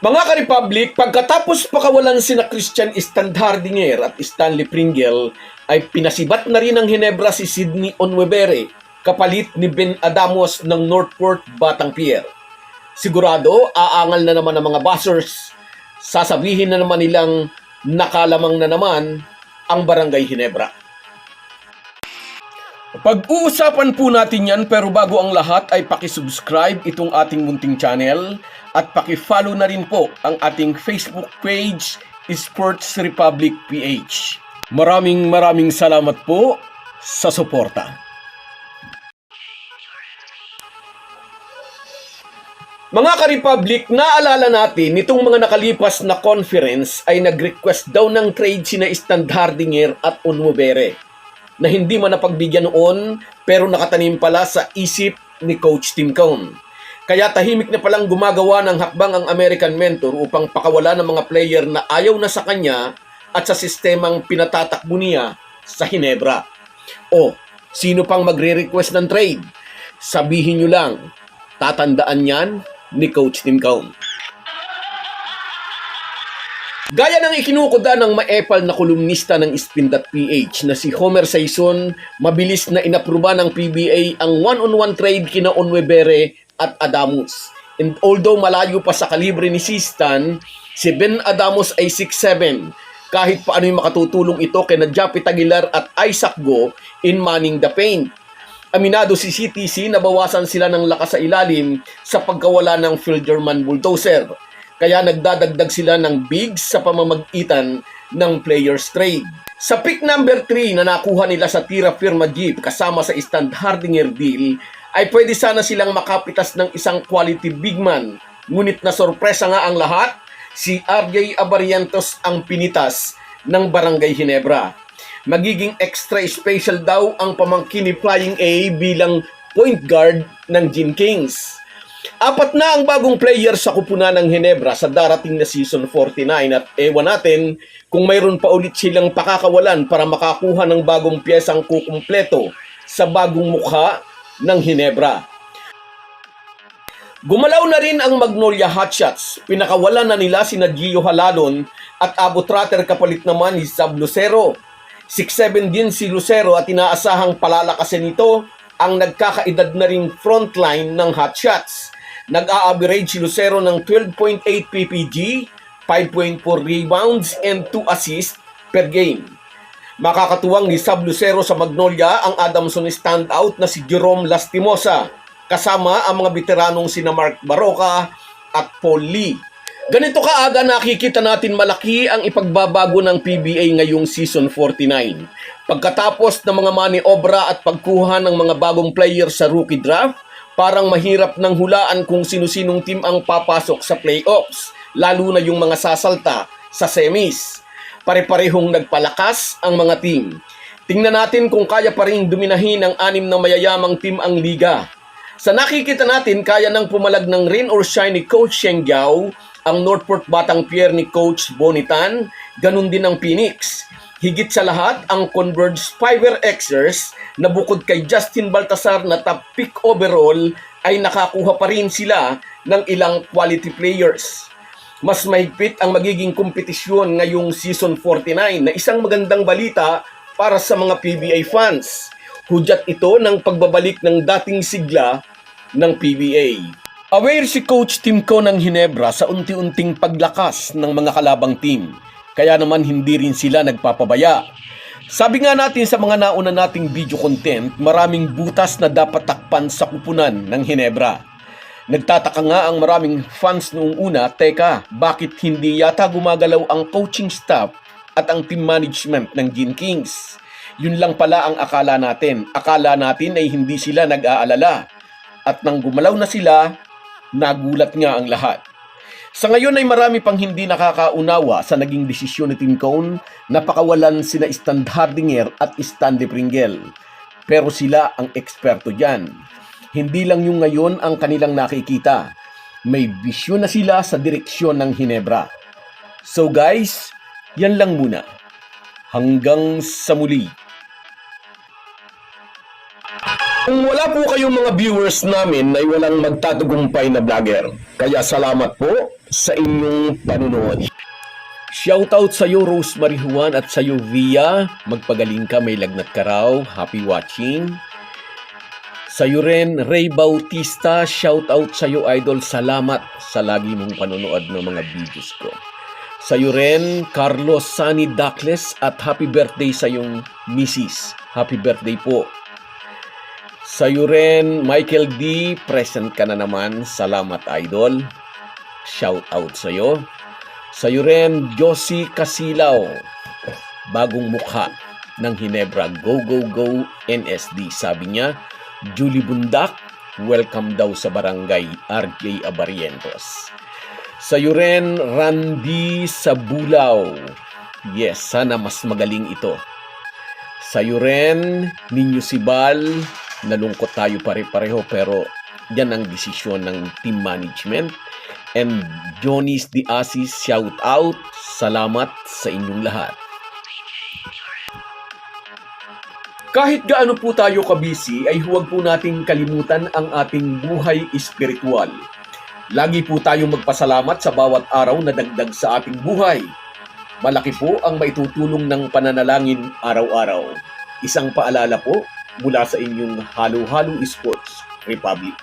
Mga ka-Republic, pagkatapos pakawalan sina Christian Standhardinger at Stanley Pringle, ay pinasibat na rin ng Hinebra si Sidney Onwebere, kapalit ni Ben Adamos ng Northport Batang Pier. Sigurado, aangal na naman ng mga buzzers. Sasabihin na naman nilang nakalamang na naman ang Barangay Hinebra. Pag-uusapan po natin yan, pero bago ang lahat ay paki-subscribe itong ating munting channel at paki-follow na rin po ang ating Facebook page, Sports Republic PH. Maraming salamat po sa suporta. Mga ka-Republic, naalala natin, nitong mga nakalipas na conference ay nag-request daw ng trade sina Standhardinger at Onwebere na hindi man napagbigyan noon pero nakatanim pala sa isip ni Coach Tim Cone. Kaya tahimik na palang gumagawa ng hakbang ang American mentor upang pakawala ng mga player na ayaw na sa kanya at sa sistemang pinatatakbo niya sa Hinebra. O, sino pang magre-request ng trade? Sabihin nyo lang, tatandaan yan ni Coach Tim Cone. Gaya ng ikinukuda ng maepal na kolumnista ng Spin.ph na si Homer Saison, mabilis na inapruba ng PBA ang one-on-one trade kina Onwebere at Adamos. And although malayo pa sa kalibre ni Sistan, si Ben Adamos ay 6'7". Kahit paano yung makatutulong ito kina Japit Aguilar at Isaac Go in manning the paint. Aminado si CTC na bawasan sila ng lakas sa ilalim sa pagkawala ng Fielderman Bulldozer. Kaya nagdadagdag sila ng bigs sa pamamagitan ng players trade. Sa pick number 3 na nakuha nila sa Tira Firma Jeep kasama sa Standhardinger deal, ay pwede sana silang makapitas ng isang quality big man. Ngunit na sorpresa nga ang lahat, si RJ Abarientos ang pinitas ng Barangay Hinebra. Magiging extra special daw ang pamangkin ni Flying A bilang point guard ng Gin Kings. 4 na ang bagong player sa kupunan ng Hinebra sa darating na season 49 at ewan natin kung mayroon pa ulit silang pakakawalan para makakuha ng bagong piyesang kukumpleto sa bagong mukha ng Hinebra. Gumalaw na rin ang Magnolia Hotshots. Pinakawalan na nila sina Gio Halalon at Abo Trotter kapalit naman ni Sab Lucero. 6'7" din si Lucero at inaasahang palalakasin nito ang nagkakaedad na ring frontline ng Hotshots. Nag-a-average si Lucero ng 12.8 PPG, 5.4 rebounds, and 2 assists per game. Makakatuwang ni Sab Lucero sa Magnolia ang Adamson standout na si Jerome Lastimosa, kasama ang mga veteranong sina Mark Baroka at Paul Lee. Ganito kaaga nakikita natin malaki ang ipagbabago ng PBA ngayong season 49. Pagkatapos ng mga maniobra at pagkuha ng mga bagong player sa rookie draft, parang mahirap nang hulaan kung sino-sinong team ang papasok sa playoffs, lalo na yung mga sasalta sa semis. Pare-parehong nagpalakas ang mga team. Tingnan natin kung kaya pa rin duminahin ng 6 na mayayamang team ang liga. Sa nakikita natin, kaya nang pumalag ng rain or shine ni Coach Sheng Giao, ang Northport Batang Pier ni Coach Bonitan, ganun din ang Phoenix. Higit sa lahat, ang Converge Fiber Xers na bukod kay Justin Baltasar na top pick overall ay nakakuha pa rin sila ng ilang quality players. Mas mahigpit ang magiging kompetisyon ngayong season 49 na isang magandang balita para sa mga PBA fans. Hudyat ito ng pagbabalik ng dating sigla ng PBA. Aware si Coach Tim Cone ng Hinebra sa unti-unting paglakas ng mga kalabang team. Kaya naman hindi rin sila nagpapabaya. Sabi nga natin sa mga nauna nating video content, maraming butas na dapat takpan sa kupunan ng Hinebra. Nagtataka nga ang maraming fans noong una, teka, bakit hindi yata gumagalaw ang coaching staff at ang team management ng Gin Kings? Yun lang pala ang akala natin. Akala natin ay hindi sila nag-aalala. At nang gumalaw na sila, nagulat nga ang lahat. Sa ngayon ay marami pang hindi nakakaunawa sa naging desisyon ni Tim Cone na pakawalan sina Standhardinger at Stanley Pringle. Pero sila ang eksperto dyan. Hindi lang yung ngayon ang kanilang nakikita. May bisyon na sila sa direksyon ng Hinebra. So guys, yan lang muna. Hanggang sa muli. Kung wala po kayong mga viewers namin ay walang magtatagumpay na vlogger. Kaya salamat po sa inyong panunood. Shoutout sa iyo Rosemary Juan at sa iyo Via. Magpagaling ka, may lagnat ka raw. Happy watching. Sa iyo rin Ray Bautista, shoutout sa iyo idol. Salamat sa lagi mong panonood ng mga videos ko. Sa iyo rin Carlos Sani Dacles at happy birthday sa iyong Mrs. Happy birthday po. Sa iyo rin, Michael D. Present ka na naman. Salamat, idol. Shout out sa iyo. Sa iyo rin, Josie Casilaw. Bagong mukha ng Hinebra. Go, go, go, NSD. Sabi niya, Julie Bundak, welcome daw sa barangay RJ Abarientos. Sa iyo rin, Randy Sabulaw. Yes, sana mas magaling ito. Sa iyo rin, Ninyo Sibal. Nalungkot tayo pare-pareho pero yan ang desisyon ng team management. And Johnny's the Asis, shout out. Salamat sa inyong lahat. Kahit gaano po tayo kabisi ay huwag po nating kalimutan ang ating buhay espiritual. Lagi po tayong magpasalamat sa bawat araw na dagdag sa ating buhay. Malaki po ang maitutulong ng pananalangin araw-araw. Isang paalala po, mula sa inyong Halo Halo Sports Republic.